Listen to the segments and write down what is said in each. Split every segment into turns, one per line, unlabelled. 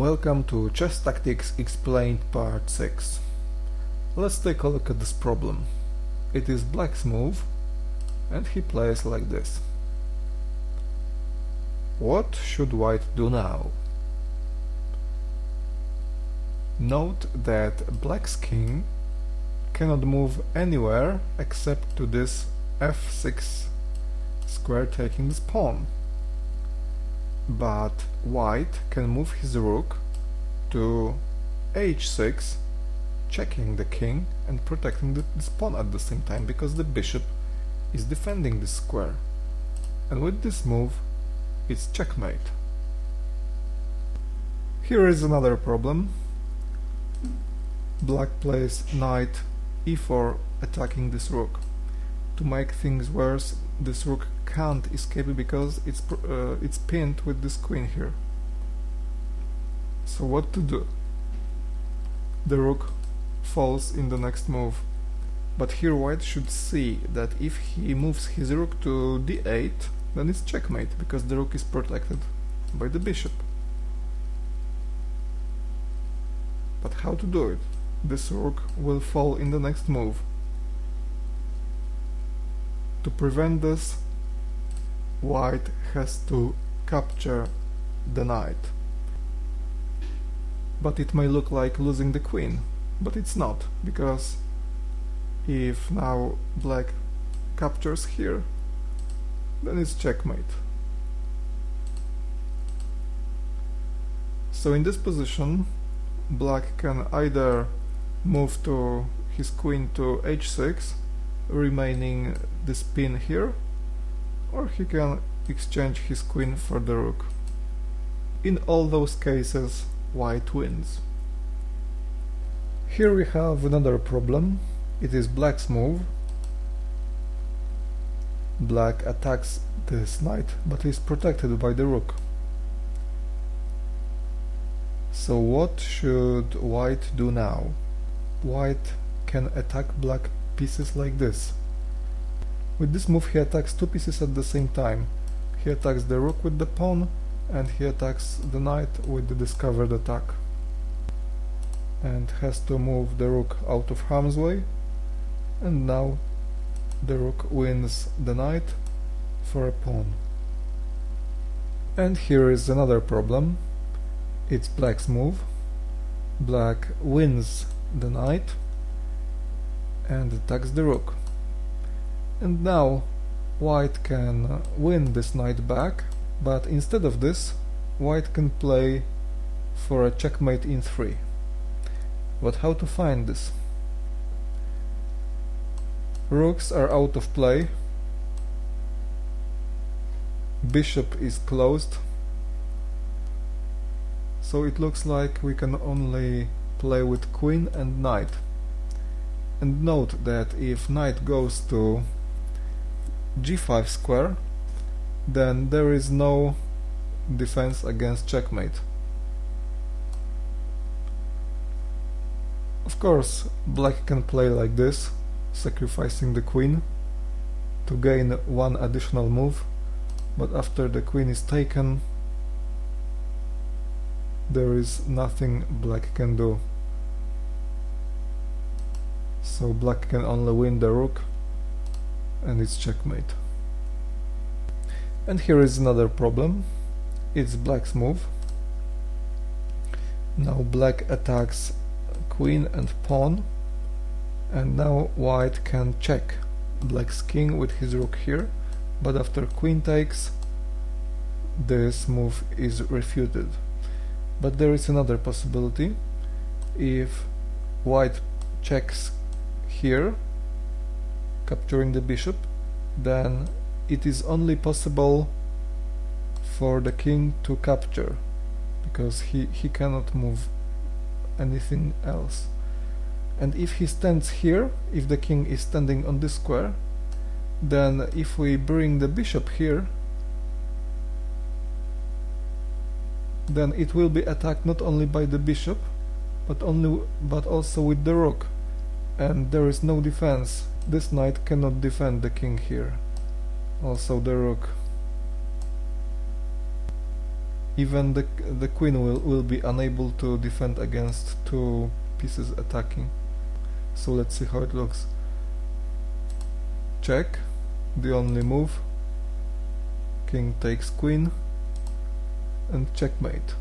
Welcome to Chess Tactics Explained Part 6. Let's take a look at this problem. It is black's move, and he plays like this. What should white do now? Note that black's king cannot move anywhere except to this f6 square taking this pawn. But white can move his rook to h6, checking the king and protecting this pawn at the same time, because the bishop is defending this square. And with this move, it's checkmate. Here is another problem. Black plays knight e4, attacking this rook. To make things worse, this rook can't escape because it's pinned with this queen here. So what to do? The rook falls in the next move. But here white should see that if he moves his rook to d8, then it's checkmate, because the rook is protected by the bishop. But how to do it? This rook will fall in the next move. To prevent this, white has to capture the knight. But it may look like losing the queen, but it's not, because if now black captures here, then it's checkmate. So in this position, black can either move to his queen to h6, remaining this pin here, or he can exchange his queen for the rook. In all those cases, white wins. Here we have another problem. It is black's move. Black attacks this knight, but is protected by the rook. So what should white do now? White can attack black pieces like this. With this move he attacks two pieces at the same time. He attacks the rook with the pawn, and he attacks the knight with the discovered attack. And has to move the rook out of harm's way, and now the rook wins the knight for a pawn. And here is another problem. It's black's move. Black wins the knight and attacks the rook. And now white can win this knight back, but instead of this, white can play for a checkmate in 3. But how to find this? Rooks are out of play, bishop is closed, so it looks like we can only play with queen and knight. And note that if knight goes to g5 square, then there is no defense against checkmate. Of course, black can play like this, sacrificing the queen to gain one additional move, but after the queen is taken, there is nothing black can do. So black can only win the rook, and it's checkmate. And here is another problem. It's black's move. Now black attacks queen and pawn, and now white can check black's king with his rook here, but after queen takes, this move is refuted. But there is another possibility. If white checks here, capturing the bishop, then it is only possible for the king to capture, because he cannot move anything else. And if he stands here, if the king is standing on this square, then if we bring the bishop here, then it will be attacked not only by the bishop, but also with the rook, and there is no defense. This knight cannot defend the king here, also the rook. even the queen will be unable to defend against two pieces attacking. So let's see how it looks. Check, the only move. King takes queen and checkmate.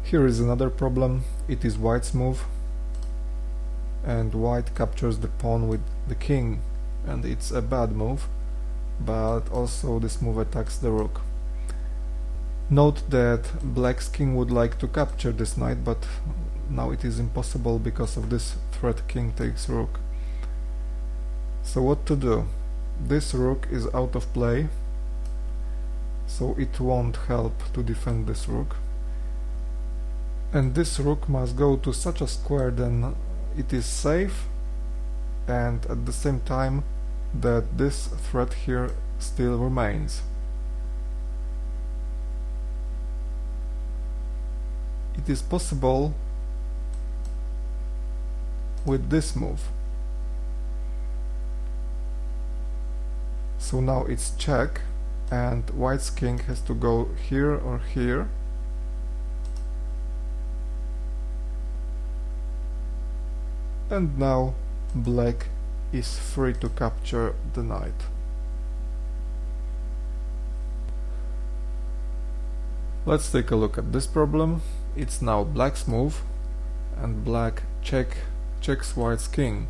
Here is another problem. It is white's move, and white captures the pawn with the king, and it's a bad move, but also this move attacks the rook. Note that black's king would like to capture this knight, but now it is impossible because of this threat king takes rook. So what to do? This rook is out of play, so it won't help to defend this rook. And this rook must go to such a square then it is safe, and at the same time that this threat here still remains. It is possible with this move. So now it's check, and white's king has to go here or here. And now black is free to capture the knight. Let's take a look at this problem. It's now black's move, and black checks white's king.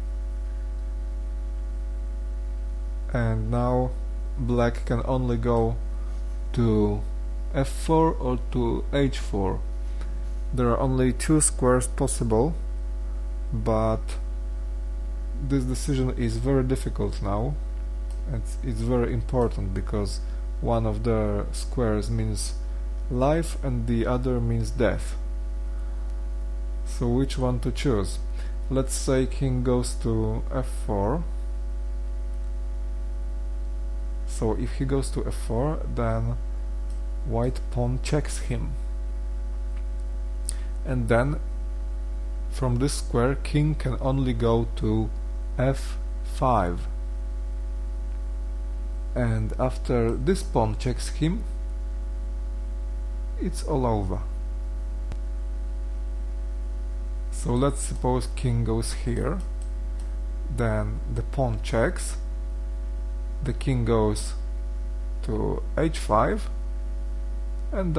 And now black can only go to f4 or to h4. There are only two squares possible, but this decision is very difficult now, and it's very important because one of the squares means life and the other means death. So which one to choose? Let's say king goes to f4. So if he goes to f4, then white pawn checks him, and then from this square king can only go to f5, and after this pawn checks him, it's all over. So let's suppose king goes here, then the pawn checks, the king goes to h5, and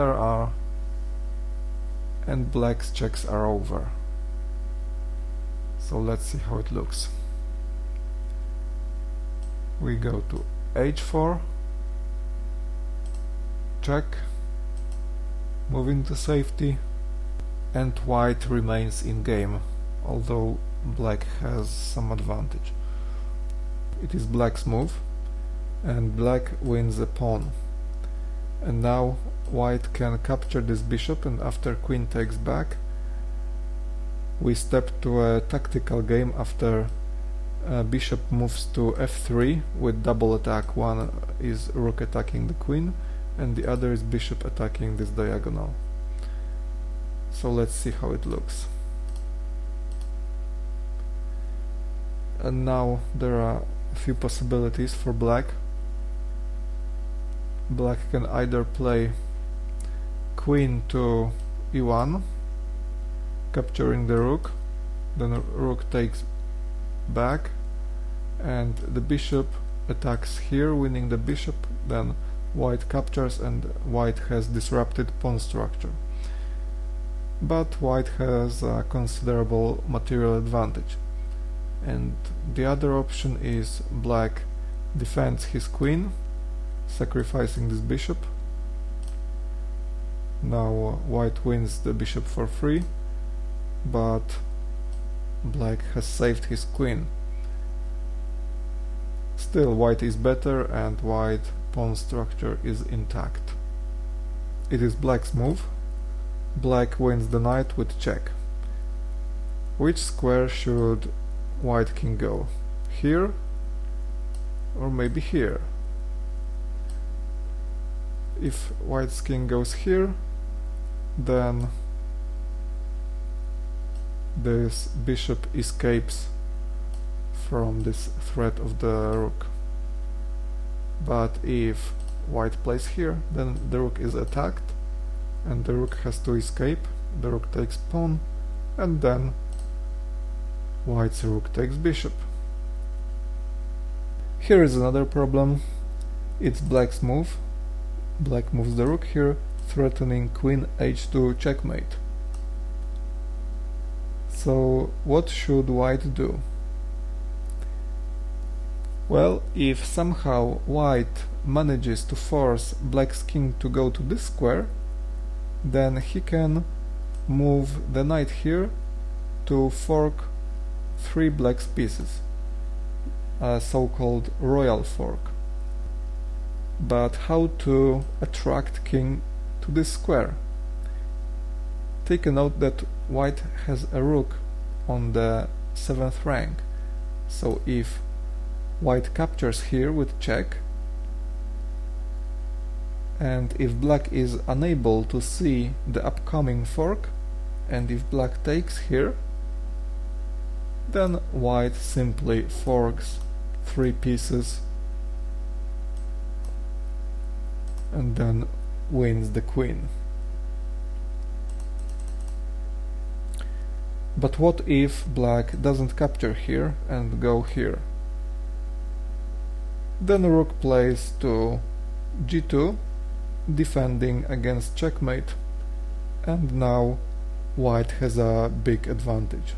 black's checks are over. So let's see how it looks. We go to h4, check, move into safety, and white remains in game, although black has some advantage. It is black's move, and black wins a pawn. And now white can capture this bishop, and after queen takes back, we step to a tactical game after bishop moves to f3 with double attack. One is rook attacking the queen, and the other is bishop attacking this diagonal. So let's see how it looks. And now there are a few possibilities for black. Black can either play queen to e1, capturing the rook, then the rook takes back, and the bishop attacks here, winning the bishop, then white captures and white has disrupted pawn structure. But white has a considerable material advantage. And the other option is black defends his queen, sacrificing this bishop. Now white wins the bishop for free, but black has saved his queen. Still, white is better and white pawn structure is intact. It is black's move. Black wins the knight with check. Which square should white king go? Here? Or maybe here? If white's king goes here, then this bishop escapes from this threat of the rook. But if white plays here, then the rook is attacked, and the rook has to escape. The rook takes pawn, and then white's rook takes bishop. Here is another problem. It's black's move. Black moves the rook here, threatening queen h2 checkmate. So what should white do? Well, if somehow white manages to force black's king to go to this square, then he can move the knight here to fork 3 black's pieces, a so-called royal fork. But how to attract king to this square? Take a note that white has a rook on the 7th rank, so if white captures here with check, and if black is unable to see the upcoming fork, and if black takes here, then white simply forks 3 pieces and then wins the queen. But what if black doesn't capture here and go here? Then rook plays to g2, defending against checkmate, and now white has a big advantage.